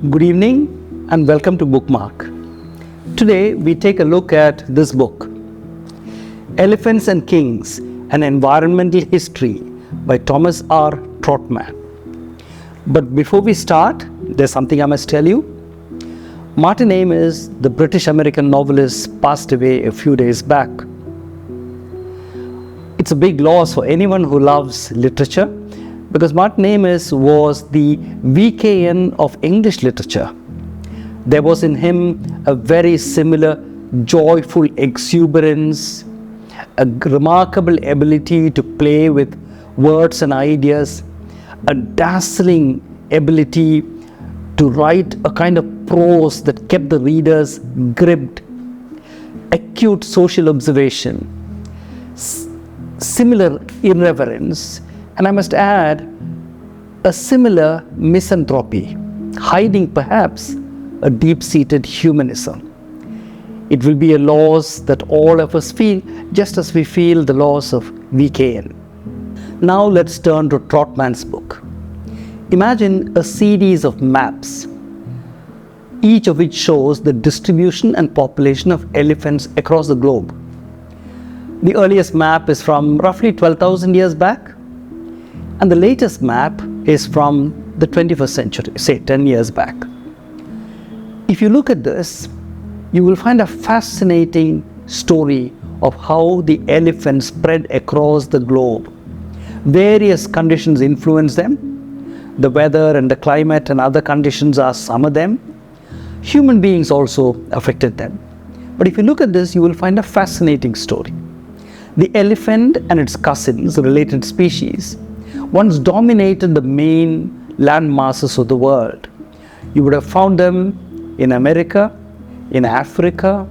Good evening and welcome to Bookmark. Today we take a look at this book, Elephants and Kings, an Environmental History by Thomas R. Trotman. But before we start, there's something I must tell you. Martin Amis, the British-American novelist, passed away a few days back. It's a big loss for anyone who loves literature, because Martin Amis was the VKN of English literature. There was in him a very similar joyful exuberance, a remarkable ability to play with words and ideas, a dazzling ability to write a kind of prose that kept the readers gripped, acute social observation, similar irreverence, and I must add, a similar misanthropy, hiding perhaps a deep-seated humanism. It will be a loss that all of us feel, just as we feel the loss of VKN. Now let's turn to Trotman's book. Imagine a series of maps, each of which shows the distribution and population of elephants across the globe. The earliest map is from roughly 12,000 years back, and the latest map is from the 21st century, say 10 years back. If you look at this, you will find a fascinating story of how the elephants spread across the globe. Various conditions influence them. The weather and the climate and other conditions are some of them. Human beings also affected them. But if you look at this, you will find a fascinating story. The elephant and its cousins, related species, once dominated the main land masses of the world. You would have found them in America, in Africa,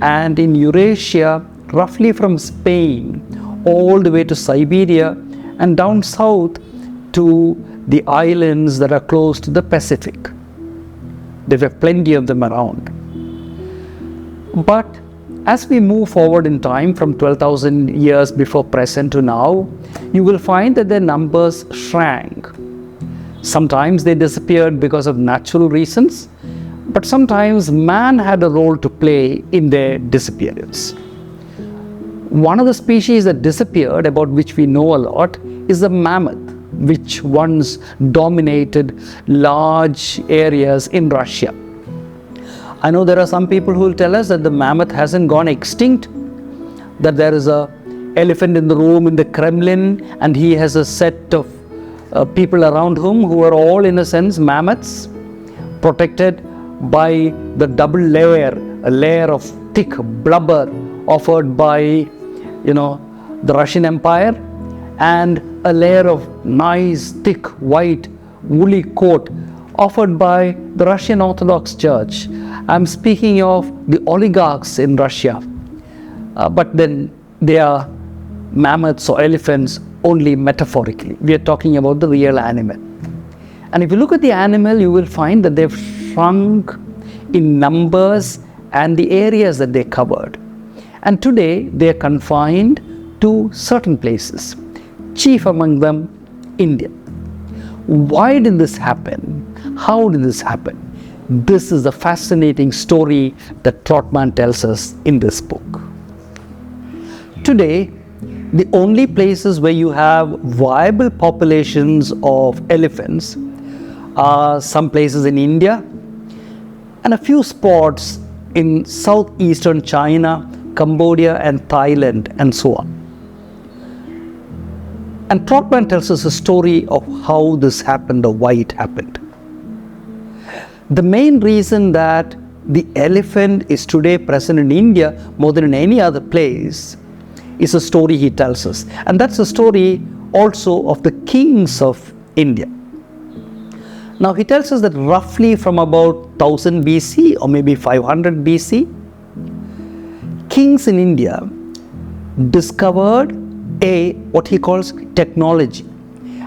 and in Eurasia, roughly from Spain all the way to Siberia and down south to the islands that are close to the Pacific. There were plenty of them around. But as we move forward in time from 12,000 years before present to now, you will find that their numbers shrank. Sometimes they disappeared because of natural reasons, but sometimes man had a role to play in their disappearance. One of the species that disappeared, about which we know a lot, is the mammoth, which once dominated large areas in Russia. I know there are some people who will tell us that the mammoth hasn't gone extinct, that there is an elephant in the room in the Kremlin and he has a set of people around him who are all, in a sense, mammoths, protected by the double layer, a layer of thick blubber offered by, the Russian Empire, and a layer of nice, thick, white, woolly coat offered by the Russian Orthodox Church. I'm speaking of the oligarchs in Russia, but then they are mammoths or elephants only metaphorically. We are talking about the real animal. And if you look at the animal, you will find that they've shrunk in numbers and the areas that they covered. And today they are confined to certain places, chief among them India. Why did this happen? How did this happen? This is the fascinating story that Trotman tells us in this book. Today, the only places where you have viable populations of elephants are some places in India and a few spots in southeastern China, Cambodia and Thailand and so on. And Trotman tells us a story of how this happened or why it happened. The main reason that the elephant is today present in India more than in any other place is a story he tells us. And that's a story also of the kings of India. Now he tells us that roughly from about 1000 BC or maybe 500 BC, kings in India discovered what he calls technology.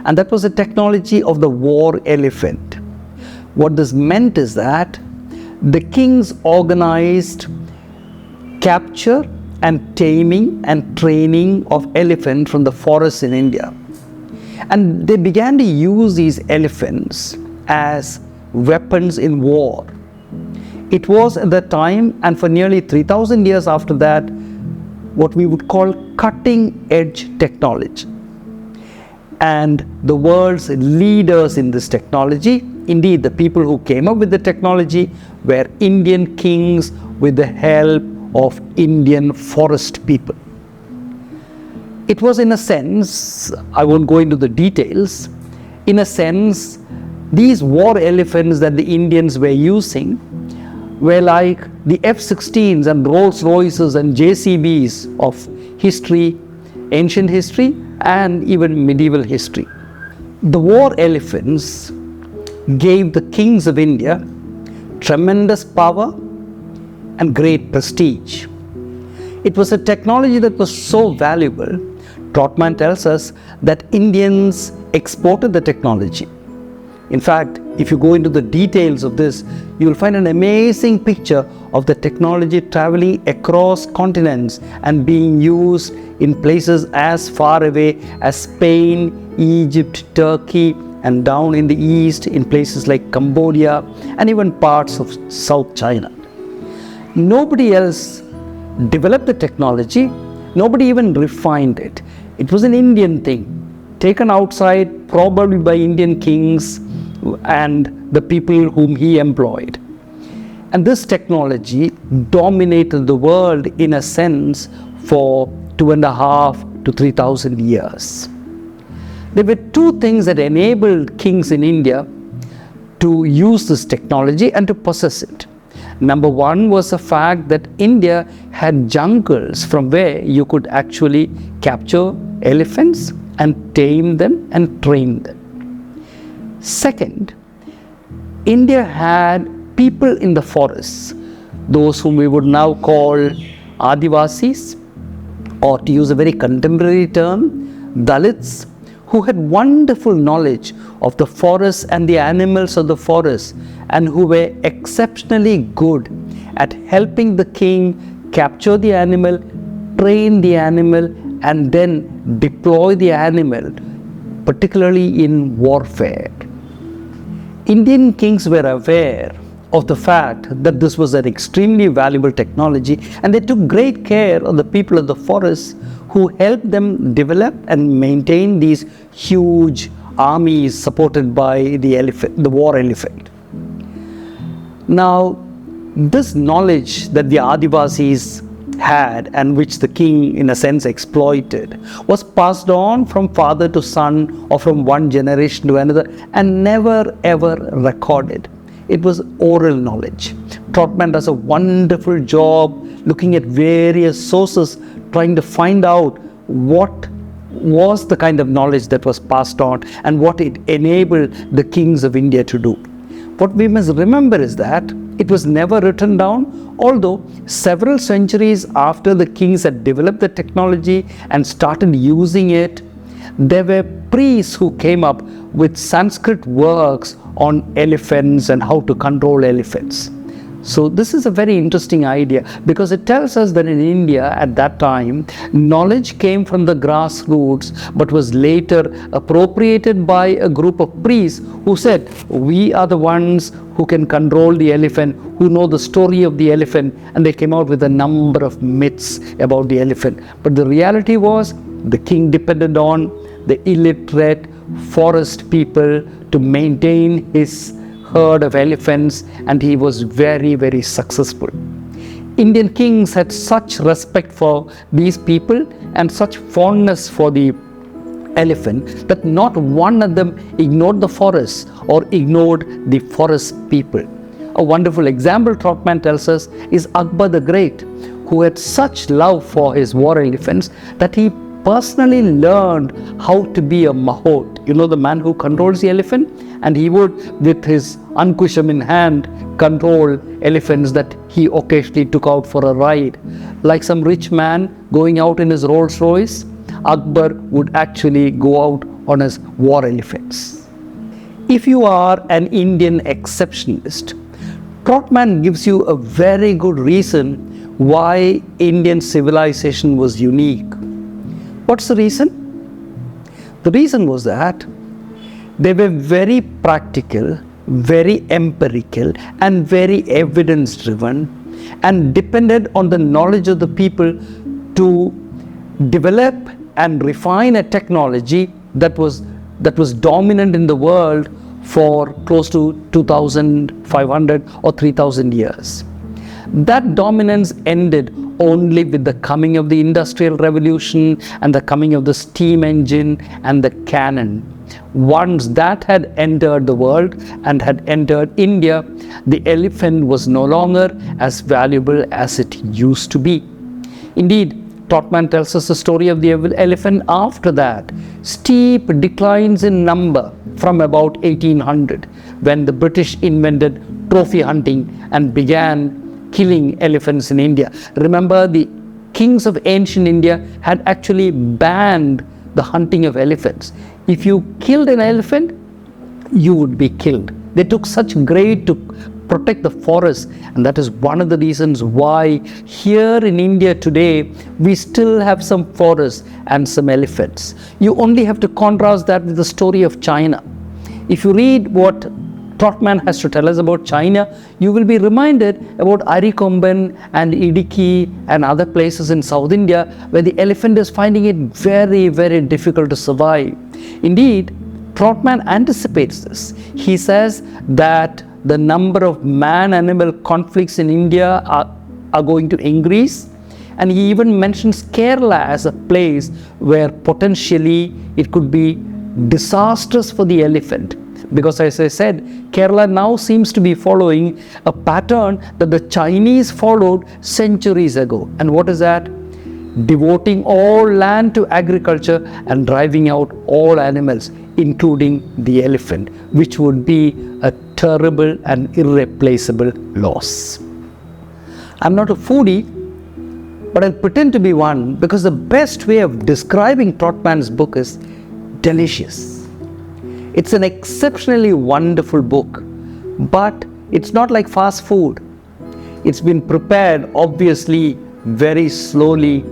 And that was the technology of the war elephant. What this meant is that the kings organized capture and taming and training of elephant from the forests in India. And they began to use these elephants as weapons in war. It was at that time, and for nearly 3,000 years after that, what we would call cutting-edge technology. And the world's leaders in this technology, indeed the people who came up with the technology, were Indian kings with the help of Indian forest people. It was, in a sense, I won't go into the details, in a sense, these war elephants that the Indians were using were like the F-16s and Rolls-Royces and JCBs of history, ancient history, and even medieval history. The war elephants gave the kings of India tremendous power and great prestige. It was a technology that was so valuable. Trotman tells us that Indians exported the technology. In fact, if you go into the details of this, you will find an amazing picture of the technology traveling across continents and being used in places as far away as Spain, Egypt, Turkey, and down in the east in places like Cambodia and even parts of South China. Nobody else developed the technology, nobody even refined it. It was an Indian thing, taken outside probably by Indian kings and the people whom he employed. And this technology dominated the world in a sense for 2,500 to 3,000 years. There were two things that enabled kings in India to use this technology and to possess it. Number one was the fact that India had jungles from where you could actually capture elephants and tame them and train them. Second, India had people in the forests, those whom we would now call Adivasis, or to use a very contemporary term, Dalits, who had wonderful knowledge of the forest and the animals of the forest, and who were exceptionally good at helping the king capture the animal, train the animal, and then deploy the animal, particularly in warfare. Indian kings were aware of the fact that this was an extremely valuable technology, and they took great care of the people of the forest who helped them develop and maintain these huge armies supported by the elephant, the war elephant. Now, this knowledge that the Adivasis had and which the king in a sense exploited was passed on from father to son or from one generation to another and never ever recorded. It was oral knowledge. Trotman does a wonderful job looking at various sources, trying to find out what was the kind of knowledge that was passed on and what it enabled the kings of India to do. What we must remember is that it was never written down, although several centuries after the kings had developed the technology and started using it, there were priests who came up with Sanskrit works on elephants and how to control elephants. So this is a very interesting idea because it tells us that in India at that time, knowledge came from the grassroots but was later appropriated by a group of priests who said, we are the ones who can control the elephant, who know the story of the elephant, and they came out with a number of myths about the elephant. But the reality was the king depended on the illiterate forest people to maintain his herd of elephants, and he was very, very successful. Indian kings had such respect for these people and such fondness for the elephant that not one of them ignored the forest or ignored the forest people. A wonderful example Trotman tells us is Akbar the Great, who had such love for his war elephants that he personally learned how to be a mahot, the man who controls the elephant, and he would, with his ankusham in hand, control elephants that he occasionally took out for a ride. Like some rich man going out in his Rolls Royce, Akbar would actually go out on his war elephants. If you are an Indian exceptionalist, Trotman gives you a very good reason why Indian civilization was unique. What's the reason? The reason was that they were very practical very empirical and very evidence driven, and depended on the knowledge of the people to develop and refine a technology that was dominant in the world for close to 2,500 or 3,000 years. That dominance ended only with the coming of the Industrial Revolution and the coming of the steam engine and the cannon. Once that had entered the world and had entered India, the elephant was no longer as valuable as it used to be. Indeed, Trotman tells us the story of the elephant after that. Steep declines in number from about 1800, when the British invented trophy hunting and began killing elephants in India. Remember, the kings of ancient India had actually banned the hunting of elephants. If you killed an elephant, you would be killed. They took such great to protect the forest, and that is one of the reasons why here in India today we still have some forests and some elephants. You only have to contrast that with the story of China. If you read what Trotman has to tell us about China, you will be reminded about Arikomban and Idiki and other places in South India where the elephant is finding it very, very difficult to survive. Indeed, Trotman anticipates this. He says that the number of man-animal conflicts in India are going to increase, and he even mentions Kerala as a place where potentially it could be disastrous for the elephant. Because as I said, Kerala now seems to be following a pattern that the Chinese followed centuries ago. And what is that? Devoting all land to agriculture and driving out all animals, including the elephant, which would be a terrible and irreplaceable loss. I'm not a foodie, but I'll pretend to be one, because the best way of describing Trotman's book is delicious. It's an exceptionally wonderful book, but it's not like fast food. It's been prepared obviously very slowly,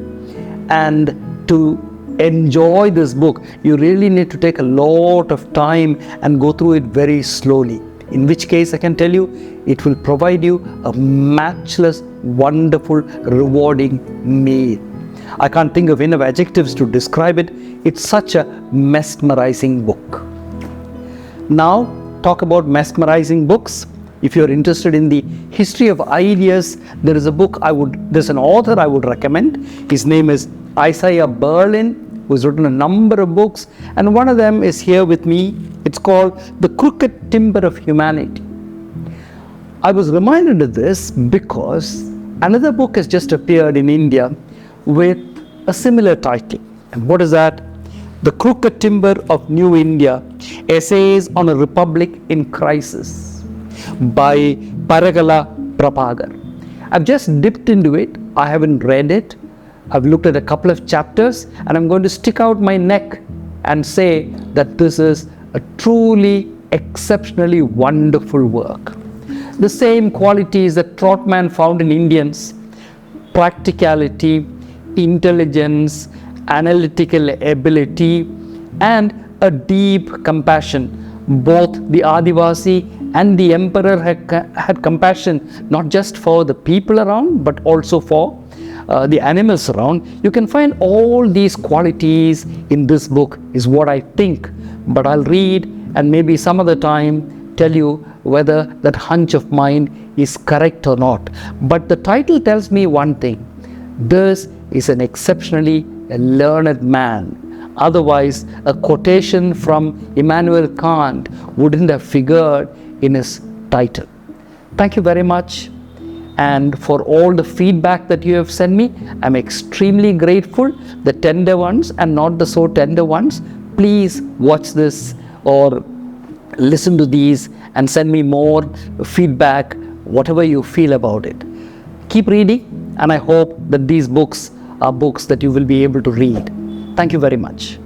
and to enjoy this book, you really need to take a lot of time and go through it very slowly. In which case, I can tell you, it will provide you a matchless, wonderful, rewarding meal. I can't think of enough adjectives to describe it. It's such a mesmerizing book. Now, talk about mesmerizing books. If you're interested in the history of ideas, there's an author I would recommend. His name is Isaiah Berlin, who's written a number of books, and one of them is here with me. It's called The Crooked Timber of Humanity. I was reminded of this because another book has just appeared in India with a similar title. And what is that? The Crooked Timber of New India, Essays on a Republic in Crisis by Paragala Prabhakar. I've just dipped into it. I haven't read it. I've looked at a couple of chapters, and I'm going to stick out my neck and say that this is a truly exceptionally wonderful work. The same qualities that Trotman found in Indians: practicality, intelligence, analytical ability, and a deep compassion. Both the Adivasi and the emperor had compassion not just for the people around, but also for the animals around. You can find all these qualities in this book, is what I think. But I'll read and maybe some other time tell you whether that hunch of mine is correct or not. But the title tells me one thing: this is an exceptionally learned man. Otherwise, a quotation from Immanuel Kant wouldn't have figured in his title. Thank you very much. And for all the feedback that you have sent me, I'm extremely grateful. The tender ones and not the so tender ones, please watch this or listen to these and send me more feedback, whatever you feel about it. Keep reading, and I hope that these books are books that you will be able to read. Thank you very much.